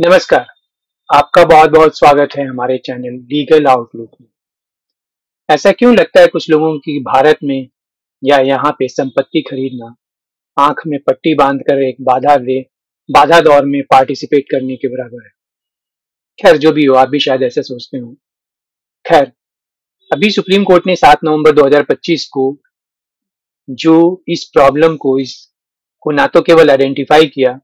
नमस्कार। आपका बहुत बहुत स्वागत है हमारे चैनल लीगल आउटलुक में। ऐसा क्यों लगता है कुछ लोगों की भारत में या यहाँ पे संपत्ति खरीदना आंख में पट्टी बांधकर एक बाधा दौर में पार्टिसिपेट करने के बराबर है। खैर जो भी हो, आप भी शायद ऐसा सोचते हो। खैर, अभी सुप्रीम कोर्ट ने 7 नवंबर 2025 को जो इस प्रॉब्लम को इस को ना तो केवल आइडेंटिफाई किया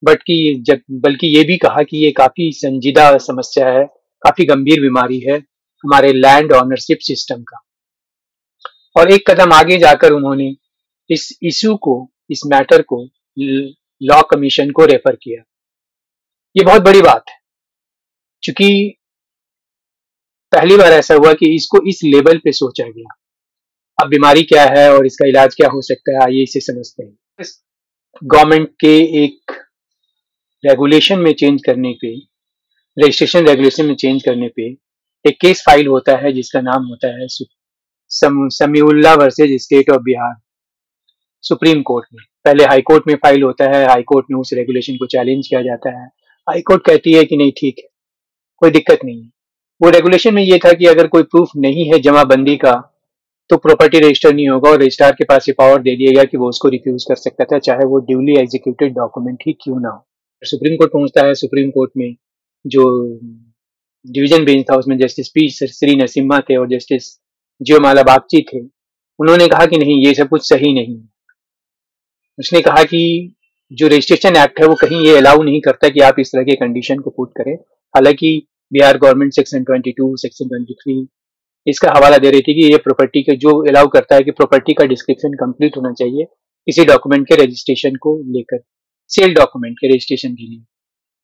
बल्कि ये भी कहा कि ये काफी संजीदा समस्या है, काफी गंभीर बीमारी है हमारे लैंड ओनरशिप सिस्टम का। और एक कदम आगे जाकर उन्होंने इस इशू को, इस मैटर को लॉ कमीशन को रेफर किया। ये बहुत बड़ी बात है, क्योंकि पहली बार ऐसा हुआ कि इसको इस लेवल पे सोचा गया। अब बीमारी क्या है और इसका इलाज क्या हो सकता है, आइए इसे समझते हैं। गवर्नमेंट के एक रेगुलेशन में चेंज करने पे, रजिस्ट्रेशन रेगुलेशन में चेंज करने पे एक केस फाइल होता है जिसका नाम होता है Samiullah versus state of Bihar, supreme court में। पहले हाई कोर्ट में फाइल होता है, हाई कोर्ट में उस रेगुलेशन को चैलेंज किया जाता है। हाई कोर्ट कहती है कि नहीं, ठीक है, कोई दिक्कत नहीं है। वो रेगुलेशन में ये था कि अगर कोई प्रूफ नहीं है जमाबंदी का तो प्रॉपर्टी रजिस्टर नहीं होगा, और रजिस्ट्रार के पास ये पावर दे दिया गया कि वो उसको रिफ्यूज कर सकता था, चाहे वो ड्यूली एग्जीक्यूटेड डॉक्यूमेंट ही क्यों ना हो। सुप्रीम कोर्ट पहुंचता है। सुप्रीम कोर्ट में जो डिवीजन बेंच था उसमें जस्टिस पी श्री नरसिम्हा थे और जस्टिस जियोमाला बागची थे। उन्होंने कहा कि नहीं, ये सब कुछ सही नहीं है। उसने कहा कि जो रजिस्ट्रेशन एक्ट है वो कहीं ये अलाउ नहीं करता कि आप इस तरह के कंडीशन को पुट करें। हालांकि बिहार गवर्नमेंट सेक्शन 22, सेक्शन 23 इसका हवाला दे रही थी कि ये प्रॉपर्टी के जो अलाउ करता है कि प्रॉपर्टी का डिस्क्रिप्शन कंप्लीट होना चाहिए किसी डॉक्यूमेंट के रजिस्ट्रेशन को लेकर, सेल डॉक्यूमेंट के रजिस्ट्रेशन के लिए,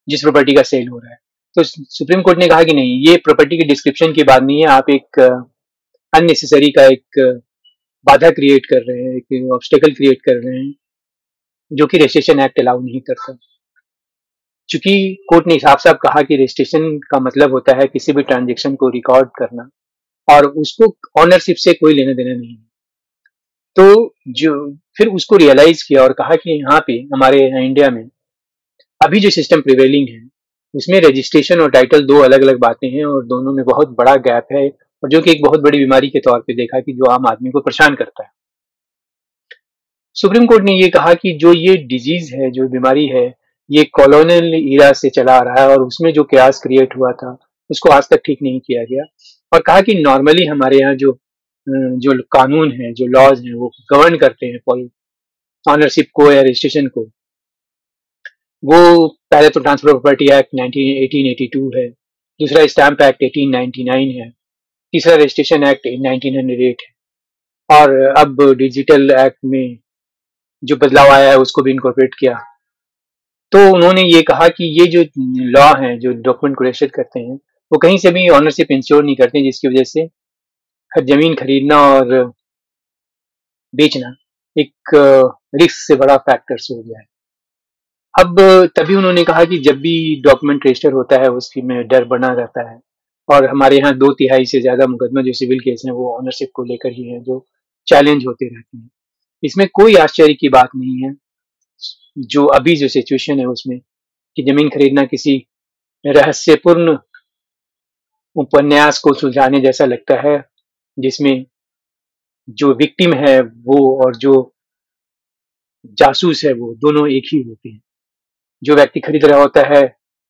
जिस प्रॉपर्टी का सेल हो रहा है। तो सुप्रीम कोर्ट ने कहा कि नहीं, ये प्रॉपर्टी के डिस्क्रिप्शन की बात नहीं है, आप एक अननेसेसरी का एक बाधा क्रिएट कर रहे हैं, एक ऑब्स्टेकल क्रिएट कर रहे हैं, जो कि रजिस्ट्रेशन एक्ट अलाउ नहीं करता। चूंकि कोर्ट ने साफ साफ कहा कि रजिस्ट्रेशन का मतलब होता है किसी भी ट्रांजेक्शन को रिकॉर्ड करना, और उसको ऑनरशिप से कोई लेना देना नहीं है। तो जो फिर उसको रियलाइज किया और कहा कि यहाँ पे हमारे यहाँ इंडिया में अभी जो सिस्टम प्रिवेलिंग है उसमें रजिस्ट्रेशन और टाइटल दो अलग अलग बातें हैं, और दोनों में बहुत बड़ा गैप है, और जो कि एक बहुत बड़ी बीमारी के तौर पे देखा कि जो आम आदमी को परेशान करता है। सुप्रीम कोर्ट ने ये कहा कि जो ये डिजीज है, जो बीमारी है, ये कॉलोनियल इरा से चला आ रहा है, और उसमें जो क्यास क्रिएट हुआ था उसको आज तक ठीक नहीं किया गया। और कहा कि नॉर्मली हमारे यहाँ जो कानून है, जो लॉज हैं, वो गवर्न करते हैं ऑनरशिप को या रजिस्ट्रेशन को। वो पहले तो ट्रांसफर प्रॉपर्टी एक्ट 1882 है, दूसरा स्टैंप एक्ट 1899 है, तीसरा रजिस्ट्रेशन एक्ट 1908 है, और अब डिजिटल एक्ट में जो बदलाव आया है उसको भी इनकॉर्पोरेट किया। तो उन्होंने ये कहा कि ये जो लॉ है, जो डॉक्यूमेंट को रजिस्टर करते हैं, वो कहीं से भी ऑनरशिप इंश्योर नहीं करते, जिसकी वजह से जमीन खरीदना और बेचना एक रिस्क से बड़ा फैक्टर्स हो गया है। अब तभी उन्होंने कहा कि जब भी डॉक्यूमेंट रजिस्टर होता है उसकी में डर बना रहता है, और हमारे यहाँ 2/3 से ज्यादा मुकदमा जो सिविल केस हैं वो ऑनरशिप को लेकर ही है, जो चैलेंज होते रहते हैं। इसमें कोई आश्चर्य की बात नहीं है, जो अभी जो सिचुएशन है उसमें कि जमीन खरीदना किसी रहस्यपूर्ण उपन्यास को सुलझाने जैसा लगता है, जिसमें जो विक्टिम है वो और जो जासूस है वो दोनों एक ही होते हैं। जो व्यक्ति खरीद रहा होता है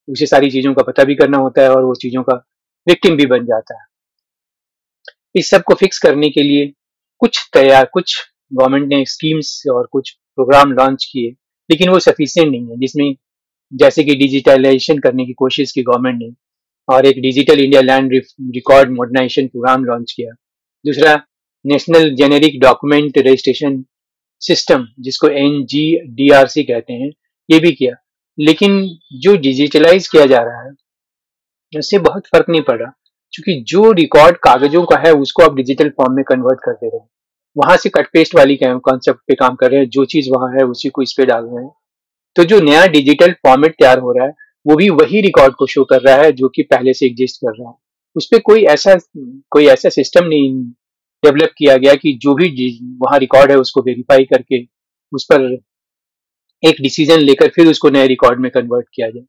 उसे सारी चीजों का पता भी करना होता है, और वो चीजों का विक्टिम भी बन जाता है। इस सब को फिक्स करने के लिए कुछ गवर्नमेंट ने स्कीम्स और कुछ प्रोग्राम लॉन्च किए, लेकिन वो सफिशिएंट नहीं है। जिसमें जैसे कि डिजिटलाइजेशन करने की कोशिश की गवर्नमेंट ने, और एक digital India land record modernization program launch किया। दूसरा, national generic document registration system, जिसको NGDRC कहते हैं, ये भी किया। लेकिन जो डिजिटलाइज किया जा रहा है उससे बहुत फर्क नहीं पड़ रहा, क्योंकि जो रिकॉर्ड कागजों का है उसको आप डिजिटल फॉर्म में कन्वर्ट कर दे रहे हैं। वहां से कट पेस्ट वाली कॉन्सेप्ट पे काम कर रहे हैं, जो चीज वहां है उसी को इस पे डाल रहे हैं। तो जो नया डिजिटल फॉर्मेट तैयार हो रहा है वो भी वही रिकॉर्ड को शो कर रहा है जो कि पहले से एग्जिस्ट कर रहा है। उस पर कोई ऐसा सिस्टम नहीं डेवलप किया गया कि जो भी वहां रिकॉर्ड है उसको वेरीफाई करके उस पर एक डिसीजन लेकर फिर उसको नए रिकॉर्ड में कन्वर्ट किया जाए।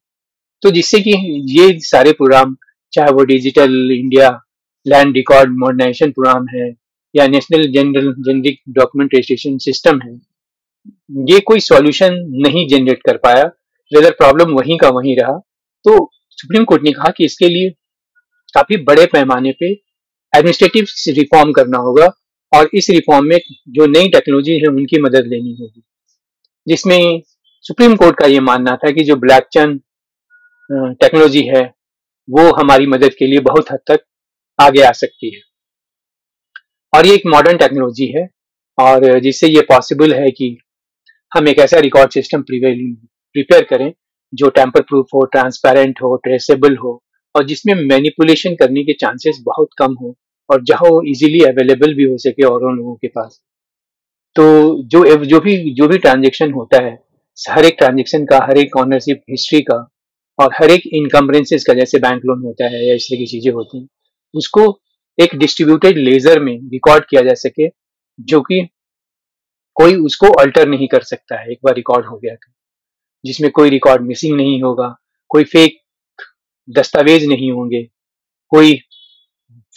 तो जिससे कि ये सारे प्रोग्राम, चाहे वो digital India land record modernization program है या national general generic document registration system है, ये कोई सॉल्यूशन नहीं जनरेट कर पाया, वेदर प्रॉब्लम वहीं का वहीं रहा। तो सुप्रीम कोर्ट ने कहा कि इसके लिए काफी बड़े पैमाने पे एडमिनिस्ट्रेटिव रिफॉर्म करना होगा और इस रिफॉर्म में जो नई टेक्नोलॉजी है उनकी मदद लेनी होगी, जिसमें सुप्रीम कोर्ट का ये मानना था कि जो ब्लॉकचेन टेक्नोलॉजी है वो हमारी मदद के लिए बहुत हद तक आगे आ सकती है और ये एक मॉडर्न टेक्नोलॉजी है और जिससे ये पॉसिबल है कि हम एक ऐसा रिकॉर्ड सिस्टम प्रिपेयर करें जो टैंपर प्रूफ हो, ट्रांसपेरेंट हो, ट्रेसेबल हो और जिसमें मैनिपुलेशन करने के चांसेस बहुत कम हो और जहां वो इजीली अवेलेबल भी हो सके और उन लोगों के पास। तो जो भी ट्रांजेक्शन होता है, हर एक ट्रांजेक्शन का, हर एक ऑनरशिप हिस्ट्री का और हर एक इनकम्बरेंसेस का, जैसे बैंक लोन होता है या इस तरह की चीजें होती हैं, उसको एक डिस्ट्रीब्यूटेड लेजर में रिकॉर्ड किया जा सके, जो कि कोई उसको अल्टर नहीं कर सकता है एक बार रिकॉर्ड हो गया तो, जिसमें कोई रिकॉर्ड मिसिंग नहीं होगा, कोई फेक दस्तावेज नहीं होंगे, कोई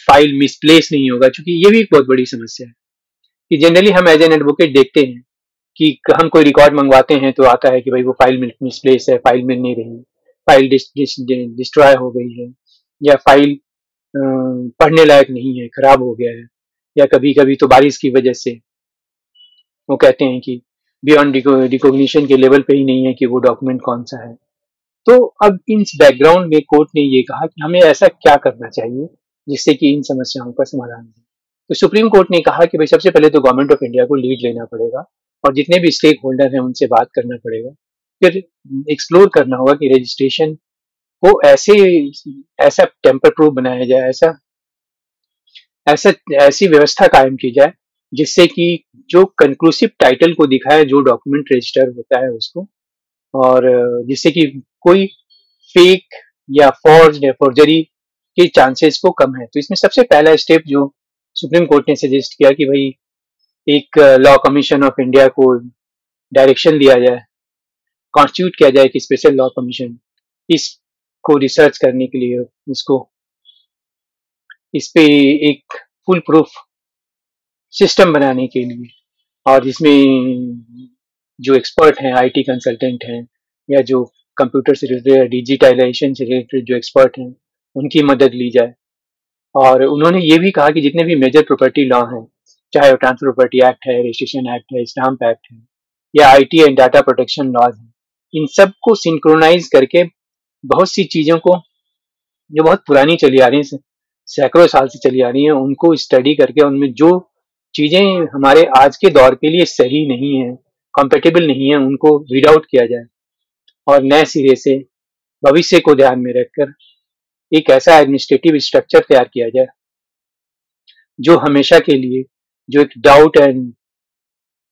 फाइल मिसप्लेस नहीं होगा, क्योंकि ये भी एक बहुत बड़ी समस्या है कि जनरली हम एज एन एडवोकेट देखते हैं कि हम कोई रिकॉर्ड मंगवाते हैं तो आता है कि भाई वो फाइल मिसप्लेस है, फाइल मिल नहीं रही, फाइल डिस्ट्रॉय हो गई है या फाइल पढ़ने लायक नहीं है, खराब हो गया है, या कभी कभी तो बारिश की वजह से वो कहते हैं कि बियॉन्ड रिकॉग्निशन के लेवल पे ही नहीं है कि वो डॉक्यूमेंट कौन सा है। तो अब इन बैकग्राउंड में कोर्ट ने ये कहा कि हमें ऐसा क्या करना चाहिए जिससे कि इन समस्याओं का समाधान हो। तो सुप्रीम कोर्ट ने कहा कि भाई सबसे पहले तो गवर्नमेंट ऑफ इंडिया को लीड लेना पड़ेगा और जितने भी स्टेक होल्डर हैं उनसे बात करना पड़ेगा, फिर एक्सप्लोर करना होगा कि रजिस्ट्रेशन को ऐसा टेम्पर प्रूफ बनाया जाए, ऐसा ऐसा ऐसी व्यवस्था कायम की जाए जिससे कि जो कंक्लूसिव टाइटल को दिखाए जो डॉक्यूमेंट रजिस्टर होता है उसको, और जिससे कि कोई फेक या फॉर्ज या फॉर्जरी के चांसेस को कम है। तो इसमें सबसे पहला स्टेप जो सुप्रीम कोर्ट ने सजेस्ट किया कि भाई एक लॉ कमीशन ऑफ इंडिया को डायरेक्शन दिया जाए, कॉन्स्टिट्यूट किया जाए कि स्पेशल लॉ कमीशन इसको रिसर्च करने के लिए, इसको इस पे एक फुल प्रूफ सिस्टम बनाने के लिए, और जिसमें जो एक्सपर्ट हैं, आईटी कंसल्टेंट हैं या जो कंप्यूटर से रिलेटेड, डिजिटलाइजेशन से रिलेटेड जो एक्सपर्ट हैं उनकी मदद ली जाए। और उन्होंने ये भी कहा कि जितने भी मेजर प्रॉपर्टी लॉ हैं, चाहे वो ट्रांसफर प्रॉपर्टी एक्ट है, रजिस्ट्रेशन एक्ट है, स्टाम्प एक्ट है या IT and data protection laws है, इन सब को सिंक्रोनाइज करके बहुत सी चीजों को जो बहुत पुरानी चली आ रही हैं, सैकड़ों साल से चली आ रही हैं, उनको स्टडी करके उनमें जो चीजें हमारे आज के दौर के लिए सही नहीं है, कंपेटेबल नहीं है, उनको रीड आउट किया जाए और नए सिरे से भविष्य को ध्यान में रखकर एक ऐसा एडमिनिस्ट्रेटिव स्ट्रक्चर तैयार किया जाए जो हमेशा के लिए, जो एक डाउट एंड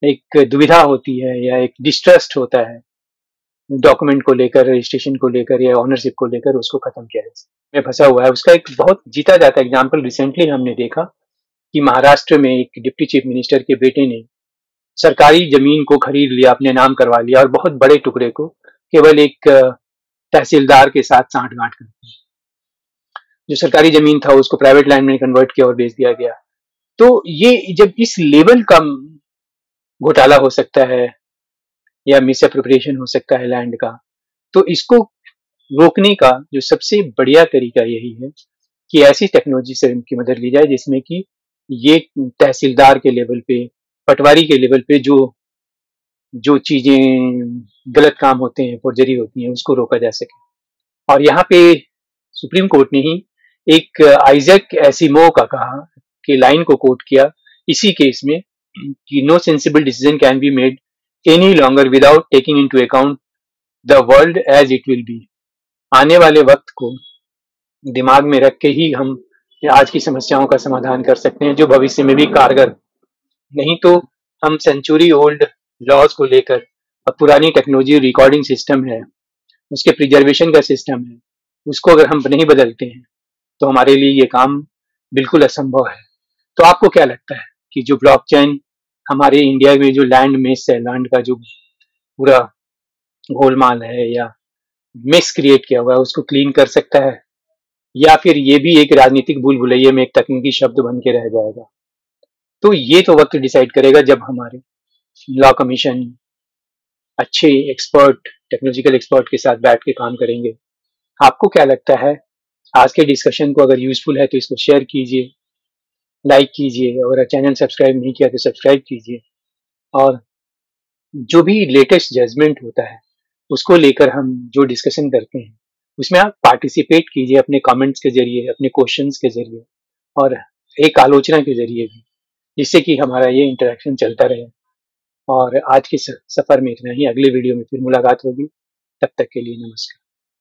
एक दुविधा होती है या एक डिस्ट्रस्ट होता है डॉक्यूमेंट को लेकर, रजिस्ट्रेशन को लेकर या ऑनरशिप को लेकर, उसको खत्म किया जाए, में फंसा हुआ है। उसका एक बहुत जीता जाता एग्जाम्पल रिसेंटली हमने देखा कि महाराष्ट्र में एक डिप्टी चीफ मिनिस्टर के बेटे ने सरकारी जमीन को खरीद लिया, अपने नाम करवा लिया और बहुत बड़े टुकड़े को केवल एक तहसीलदार के साथ सांठ-गांठ करके जो सरकारी जमीन था उसको प्राइवेट लैंड में कन्वर्ट किया और बेच दिया गया। तो ये जब इस लेवल का घोटाला हो सकता है या मिस एप्रोप्रिएशन हो सकता है लैंड का, तो इसको रोकने का जो सबसे बढ़िया तरीका यही है कि ऐसी टेक्नोलॉजी से इनकी मदद ली जाए जिसमें कि ये तहसीलदार के लेवल पे, पटवारी के लेवल पे जो जो चीजें गलत काम होते हैं, फोर्जरी होती हैं, उसको रोका जा सके। और यहाँ पे सुप्रीम कोर्ट ने ही एक आइजैक एसिमो का कहा कि लाइन को कोट किया इसी केस में कि no sensible decision can be made any longer without taking into account the world as it will be. आने वाले वक्त को दिमाग में रख के ही हम आज की समस्याओं का समाधान कर सकते हैं जो भविष्य में भी कारगर। नहीं तो हम सेंचुरी ओल्ड लॉज को लेकर और पुरानी टेक्नोलॉजी रिकॉर्डिंग सिस्टम है, उसके प्रिजर्वेशन का सिस्टम है, उसको अगर हम नहीं बदलते हैं तो हमारे लिए ये काम बिल्कुल असंभव है। तो आपको क्या लगता है कि जो ब्लॉकचेन हमारे इंडिया में जो लैंड मेस है, लैंड का जो पूरा गोलमाल है या मिस क्रिएट किया हुआ है उसको क्लीन कर सकता है, या फिर ये भी एक राजनीतिक भूल भुलैया में एक तकनीकी शब्द बन के रह जाएगा। तो ये तो वक्त डिसाइड करेगा जब हमारे लॉ कमीशन अच्छे एक्सपर्ट, टेक्नोलॉजिकल एक्सपर्ट के साथ बैठ के काम करेंगे। आपको क्या लगता है? आज के डिस्कशन को अगर यूजफुल है तो इसको शेयर कीजिए, लाइक कीजिए, और चैनल सब्सक्राइब नहीं किया तो सब्सक्राइब कीजिए। और जो भी लेटेस्ट जजमेंट होता है उसको लेकर हम जो डिस्कशन करते हैं उसमें आप पार्टिसिपेट कीजिए अपने कमेंट्स के जरिए, अपने क्वेश्चंस के जरिए, और एक आलोचना के जरिए भी, जिससे कि हमारा ये इंटरेक्शन चलता रहे। और आज के सफर में इतना ही, अगले वीडियो में फिर मुलाकात होगी। तब तक के लिए नमस्कार।